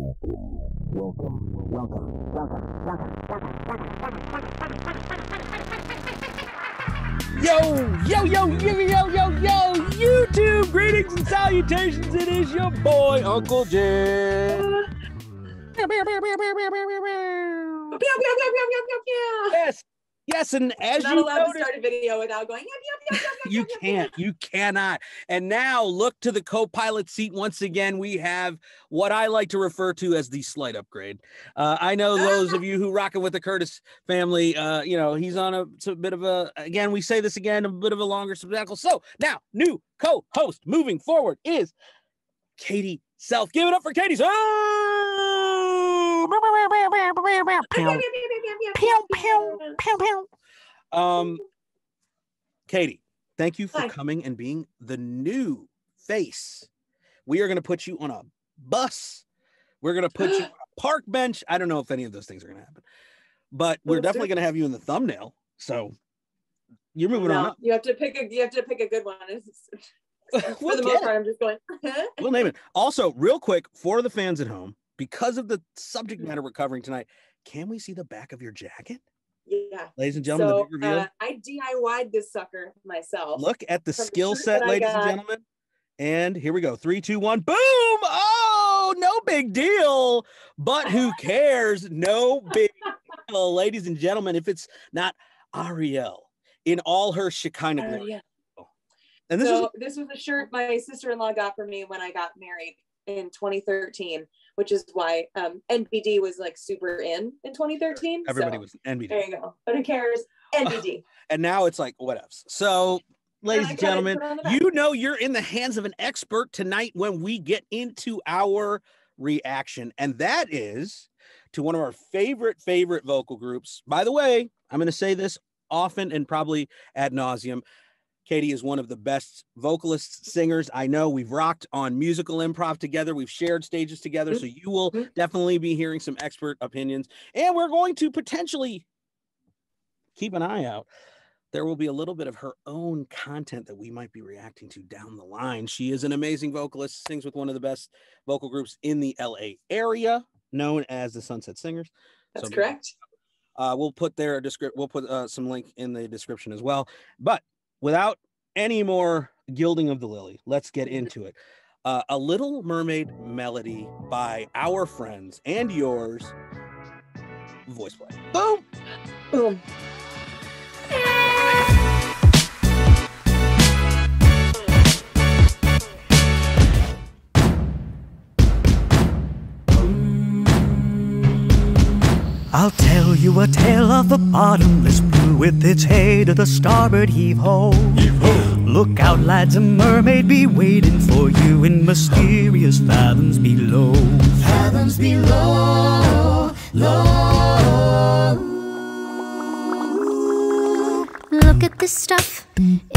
Yo, YouTube, greetings and salutations. It is your boy, Uncle Gij. Yes, and as not you allowed noticed, to start a video without going, you cannot. And now look to the co-pilot seat once again. We have what I like to refer to as the slight upgrade. I know those of you who rocking with the Curtis family, he's on a bit of a, again, we say this again, a bit of a longer sabbatical. So now new co-host moving forward is Katie Self. Give it up for Katie. Katie, thank you for coming and being the new face. We are going to put you on a bus. We're going to put you on a park bench. I don't know if any of those things are going to happen, but we're definitely going to have you in the thumbnail. So you're moving on up. You have to pick a good one. For the most part, I'm just going. We'll name it. Also, real quick, for the fans at home, because of the subject matter we're covering tonight, can we see the back of your jacket? Yeah. Ladies and gentlemen, the big reveal. I DIY'd this sucker myself. Look at the skill set, ladies and gentlemen. And here we go. 3, 2, 1. Boom! Oh, no big deal. But who cares? No big deal. Ladies and gentlemen, if it's not Ariel in all her Shekinah glory. Yeah. And this was a shirt my sister-in-law got for me when I got married in 2013, which is why NBD was like super in 2013. Everybody was NBD. There you go. But who cares? NBD. And now it's like, what else? So, ladies and gentlemen, you know you're in the hands of an expert tonight when we get into our reaction. And that is to one of our favorite vocal groups. By the way, I'm going to say this often and probably ad nauseum. Katie is one of the best vocalists, singers I know. We've rocked on musical improv together. We've shared stages together. So you will definitely be hearing some expert opinions. And we're going to potentially keep an eye out. There will be a little bit of her own content that we might be reacting to down the line. She is an amazing vocalist, sings with one of the best vocal groups in the LA area, known as the Sunset Singers. That's correct. We'll put some link in the description as well. But without any more gilding of the lily, let's get into it. A Little Mermaid melody by our friends and yours, Voiceplay. Boom! Boom. I'll tell you a tale of the bottomless blue with its hay to the starboard heave-ho. Heave-ho. Look out, lads, a mermaid be waiting for you in mysterious fathoms below. Fathoms below, low. Look at this stuff,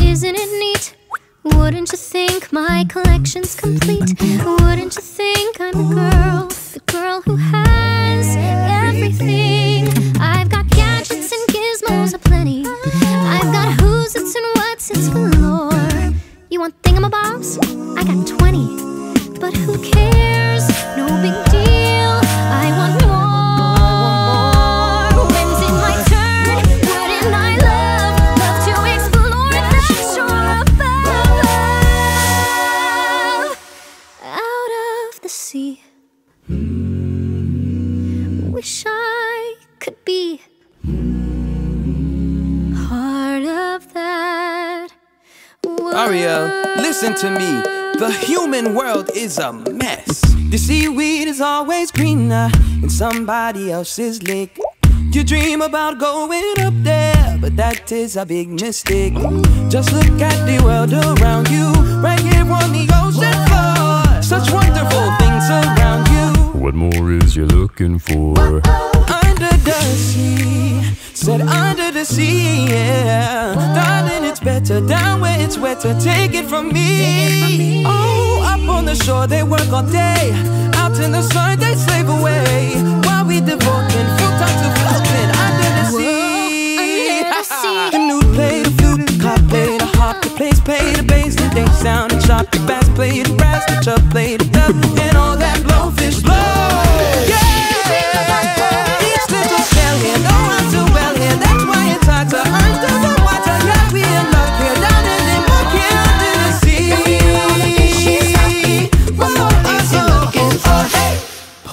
isn't it neat? Wouldn't you think my collection's complete? Wouldn't you think I'm the girl who has everything? I've got gadgets and gizmos aplenty. I've got who's its and what's its galore. You want thingamabobs? I got 20. But who cares? No big deal. I want more. When's it my turn? Wouldn't I love to explore that shore above? Out of the sea. Wish I could be part of that world. Ariel, listen to me. The human world is a mess. The seaweed is always greener in somebody else's lake. You dream about going up there, but that is a big mistake. Just look at the world around you, right here on the ocean floor. Such wonderful things around you. What more is you looking for? Under the sea, said under the sea, yeah. Darling, it's better down where it's wetter. Take it from me. Oh, up on the shore they work all day. Out in the sun they slave away, while we devoting full time to floating under the sea. The nude play the flute, the cop play the harp, the place play the bass, the day sound and sharp, the bass play the brass, the chub play the dub, and all that blowfish blow.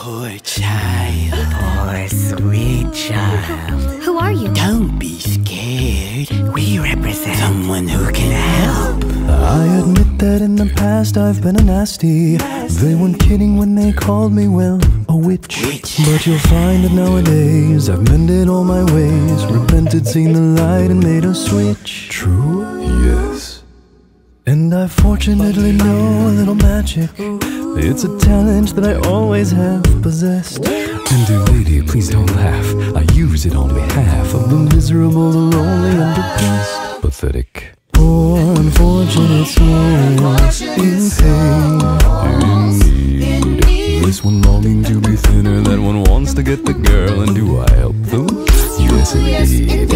Poor child. Poor sweet child. Who are you? Don't be scared. We represent someone who can help. I admit that in the past I've been a nasty. They weren't kidding when they called me, well, a witch. But you'll find that nowadays I've mended all my ways, repented, seen the light, and made a switch. True? Yes. And I fortunately know a little magic. It's a talent that I always have possessed. And dear lady, please don't laugh. I use it on behalf of The miserable, the lonely, and depressed. pathetic. Poor unfortunate souls in pain, In need. This one longing to be thinner, that one wants to get the girl, and do I help them? Yes, indeed.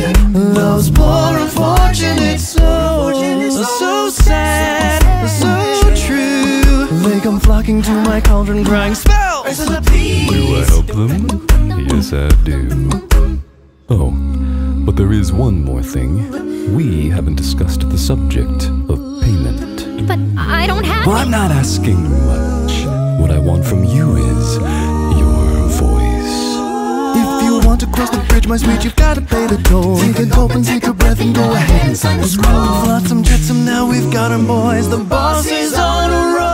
those poor unfortunate souls are so sad, so true. They come flocking to my cauldron crying spells. Do I help them? Yes, I do. Oh, but there is one more thing. We haven't discussed the subject of payment. But I don't have Well, I'm not asking much. What I want from you is your voice. If you want to cross the bridge, my sweet, you've got to pay the toll. Take a gulp and take a breath and go ahead and sign the scroll. Flotsam, jetsam, now we've got 'em, boys. The boss is on a roll.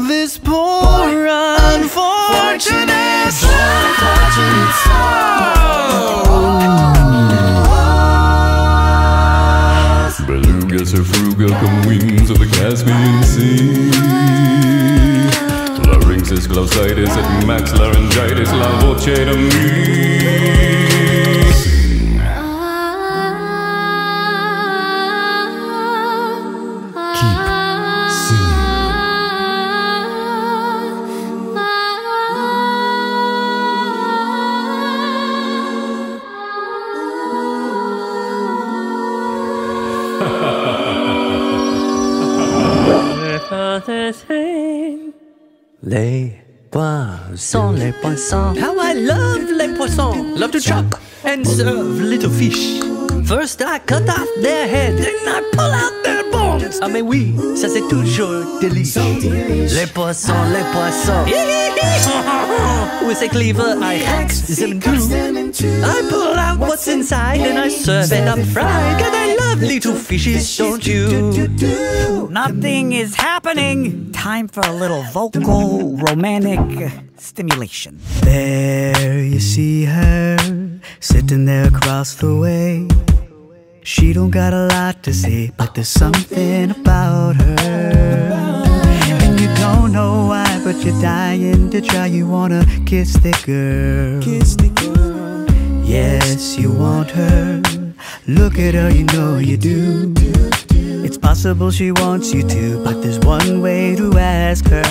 This poor unfortunate soul. Belugas or fruga come wings of the Caspian Sea. Larynxis, glossitis, and max laryngitis, la voce to me. Keep singing. Les poissons, les poissons. How I love les poissons. Love to chop and serve little fish. First I cut off their head, then I pull out their bones. Ah mais oui, ça c'est toujours délice. Les poissons, les poissons. With a cleaver I hack them too. I pull out what's inside and I serve it up fried. 'Cause I love little fishes, don't you? Nothing is happening. Time for a little vocal romantic stimulation. There you see her, sitting there across the way. She don't got a lot to say, but there's something about her. And you don't know why, but you're dying to try. You wanna kiss the girl. Yes, you want her. Look at her, you know you do. It's possible she wants you to, but there's one way to ask her.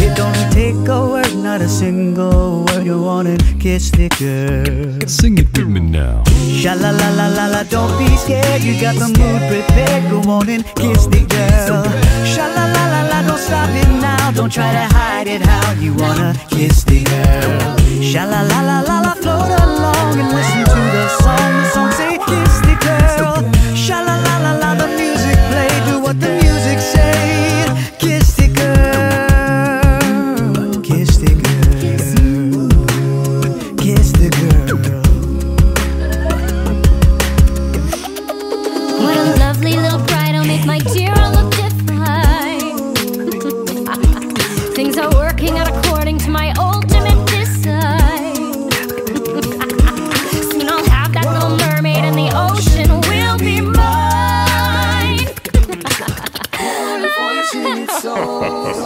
It don't take a word, not a single word. You wanna kiss the girl. Sing it with me now. Sha-la-la-la-la-la, don't be scared. You got the mood prepared. Go on and kiss the girl. Sha-la-la-la-la, don't stop it now. Don't try to hide it how you wanna kiss the girl. Sha-la-la-la-la-la, float along and listen to the song. The song say kiss the girl. Sha-la-la-la-la, the music play. Do what the music say. Kiss the girl. Kiss the girl. Kiss the girl. What a lovely little bride, I'll make my dear look different. Things are working out according to my ultimate design. Soon I'll have that little mermaid and the ocean will be mine. Unfortunate souls.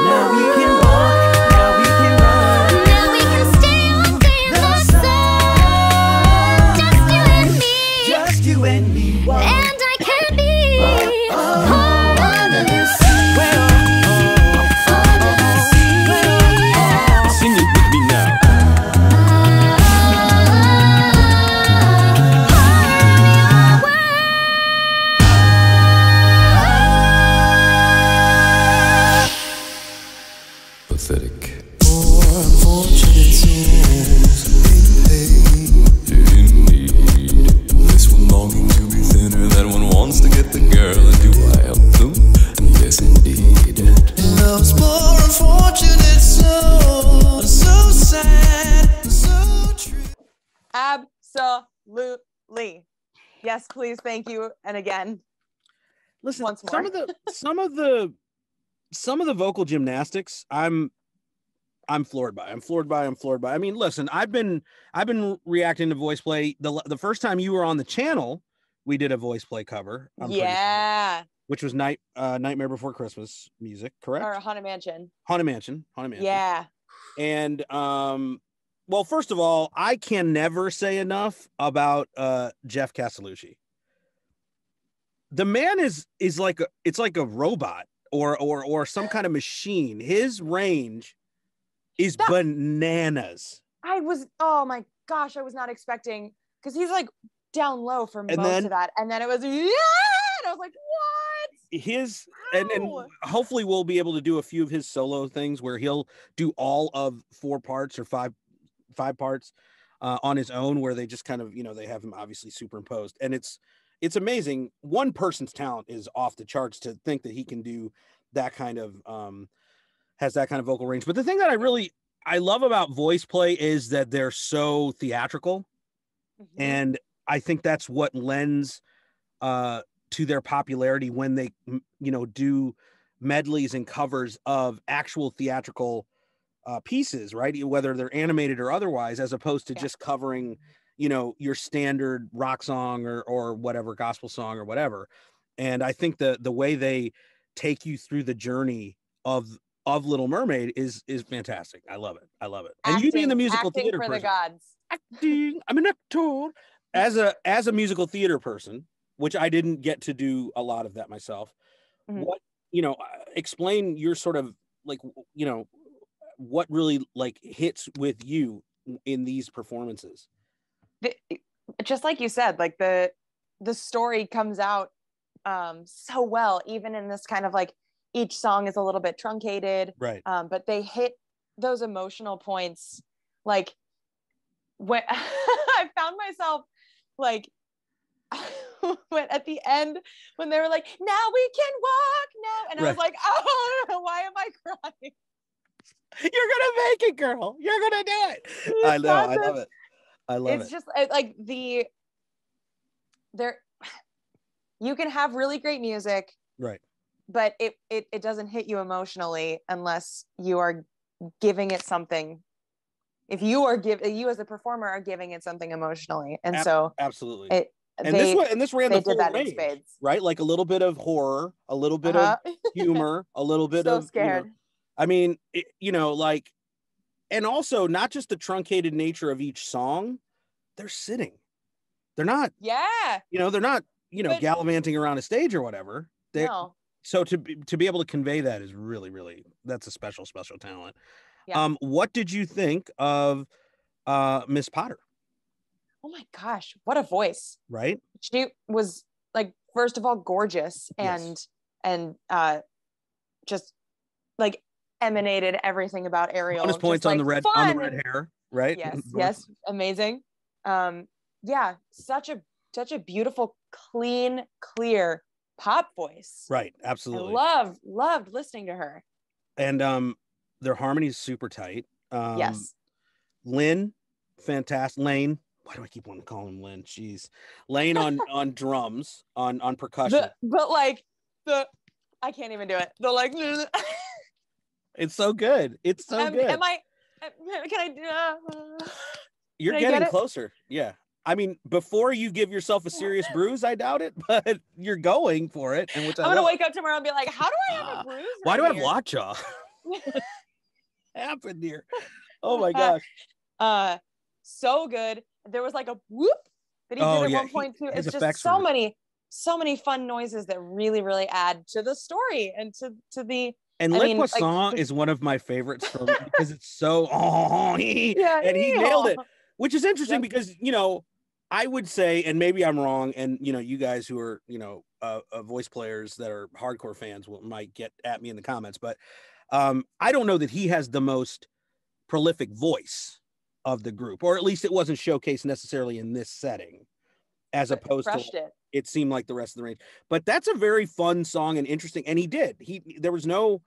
Now we can walk, now we can run. Now we can stay all day in the sun. Just you and me. Just you and me. And I can be home under the sea. Sing it with me now. Absolutely. Yes, please. Thank you. And again, listen, once more. some of the vocal gymnastics, I'm floored by. I'm floored by. I mean, listen, I've been reacting to voice play. The first time you were on the channel, we did a voice play cover. Yeah. Which was Nightmare Before Christmas music, correct? Or Haunted Mansion. Haunted Mansion. Yeah. And well, first of all, I can never say enough about Jeff Castellucci. The man is like it's like a robot or some kind of machine. His range is bananas. Oh my gosh, I was not expecting, because he's like down low for most of that, and then it was and I was like, what? And hopefully we'll be able to do a few of his solo things where he'll do all of 4 parts or five parts on his own, where they just kind of, they have him obviously superimposed, and it's amazing. One person's talent is off the charts. To think that he can do that kind of has that kind of vocal range. But the thing that I love about voice play is that they're so theatrical, and I think that's what lends to their popularity when they do medleys and covers of actual theatrical pieces, right? Whether they're animated or otherwise, as opposed to just covering your standard rock song or whatever, gospel song or whatever. And I think the way they take you through the journey of Little Mermaid is fantastic. I love it. And you being the musical theater for person, the gods. I'm an actor. As a musical theater person, which I didn't get to do a lot of that myself. What, explain your sort of like, what really like hits with you in these performances. Just like you said, like the story comes out so well, even in this kind of like, each song is a little bit truncated, right? But they hit those emotional points. Like when I found myself like when at the end, when they were like, "Now we can walk now," and I was like, "Oh, why am I crying?" You're gonna make it, girl. You're gonna do it. I know. I love it. It's just like you can have really great music, right? But it doesn't hit you emotionally unless you are giving it something. If you as a performer are giving it something emotionally, and so absolutely. This ran the full range, right? Like a little bit of horror, a little bit of humor, a little bit of scared. I mean, like, and also not just the truncated nature of each song. They're sitting. They're not. Yeah. They're not. Gallivanting around a stage or whatever. No. So to be able to convey that is really, really, that's a special talent. Yeah. What did you think of Miss Potter? Oh my gosh, what a voice. Right? She was like, first of all, gorgeous and just like emanated everything about Ariel. Bonus points on the red hair, right? Yes, amazing. Yeah, such a beautiful, clean, clear pop voice. Right, absolutely. I loved listening to her. And their harmony is super tight. Yes. Lynn, fantastic. Lane, why do I keep wanting to call him Lynn? Jeez. Lane on drums, on percussion. I can't even do it. The like. It's so good. It's so good. Can I? You're getting closer. Yeah. I mean, before you give yourself a serious bruise, I doubt it, but you're going for it. And I'm gonna wake up tomorrow and be like, how do I have a bruise? Why do I have lockjaw? What happened here? Oh my gosh. So good. There was like a whoop that he did at one point too. It's just so many fun noises that really, really add to the story and to the. And Le Poisson is one of my favorites because it's so and he nailed it, which is interesting because I would say, and maybe I'm wrong, and you guys who are voice players that are hardcore fans might get at me in the comments, but I don't know that he has the most prolific voice of the group, or at least it wasn't showcased necessarily in this setting, as opposed to it seemed like the rest of the range. But that's a very fun song and interesting, and there was no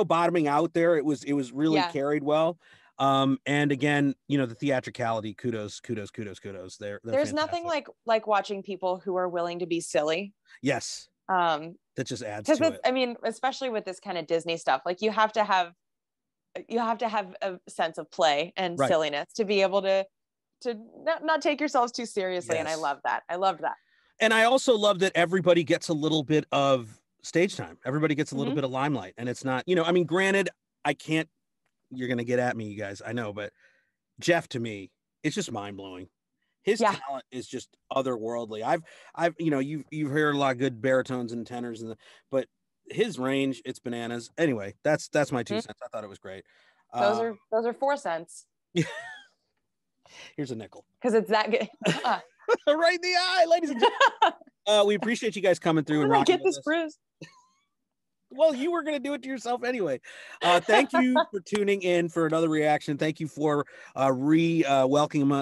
bottoming out there. It was really carried well. And again, you know, the theatricality, kudos. There's nothing like watching people who are willing to be silly. Yes. That just adds to it. I mean, especially with this kind of Disney stuff, like you have to have a sense of play and silliness to be able to not take yourselves too seriously. Yes. And I love that. I loved that. And I also love that everybody gets a little bit of stage time. Everybody gets a little bit of limelight, and it's not, you know, I mean, granted, you're going to get at me, you guys, I know, but Jeff, to me, it's just mind blowing. His talent is just otherworldly. I've, you know, you've heard a lot of good baritones and tenors, but his range, it's bananas. Anyway, that's my 2 cents. I thought it was great. Those are 4 cents. Here's a nickel. Because it's that good. Right in the eye, ladies and gentlemen. We appreciate you guys coming through and rocking. Get this bruise. Well, you were going to do it to yourself anyway. Thank you for tuning in for another reaction. Thank you for welcoming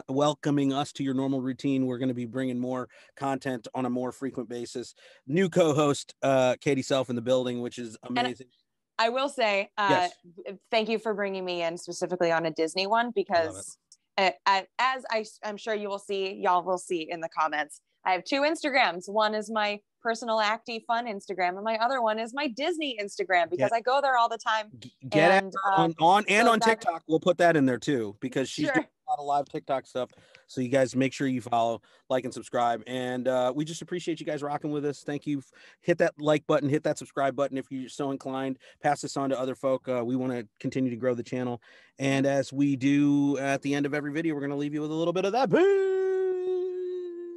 us to your normal routine. We're going to be bringing more content on a more frequent basis. New co-host Katie Self in the building, which is amazing. And I will say, thank you for bringing me in specifically on a Disney one, because as I'm sure y'all will see in the comments, I have 2 Instagrams. One is my personal acty fun Instagram, and my other one is my Disney Instagram, because I go there all the time. On TikTok. We'll put that in there too, because she's doing a lot of live TikTok stuff. So you guys make sure you follow, like, and subscribe. And we just appreciate you guys rocking with us. Thank you. Hit that like button, hit that subscribe button if you're so inclined. Pass this on to other folk. We want to continue to grow the channel. And as we do at the end of every video, we're going to leave you with a little bit of that.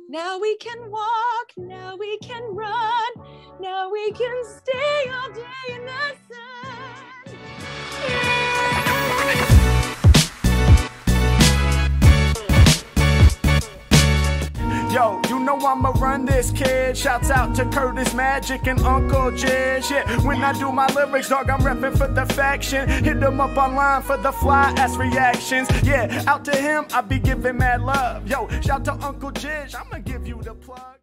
Now we can walk, now we can run, now we can stay all day in the sun. Yo, you know I'ma run this, kid. Shouts out to Curtis Magic and Uncle Gij. Yeah, when I do my lyrics, dog, I'm repping for the faction. Hit them up online for the fly ass reactions. Yeah, out to him, I be giving mad love. Yo, shout to Uncle Gij, I'ma give you the plug.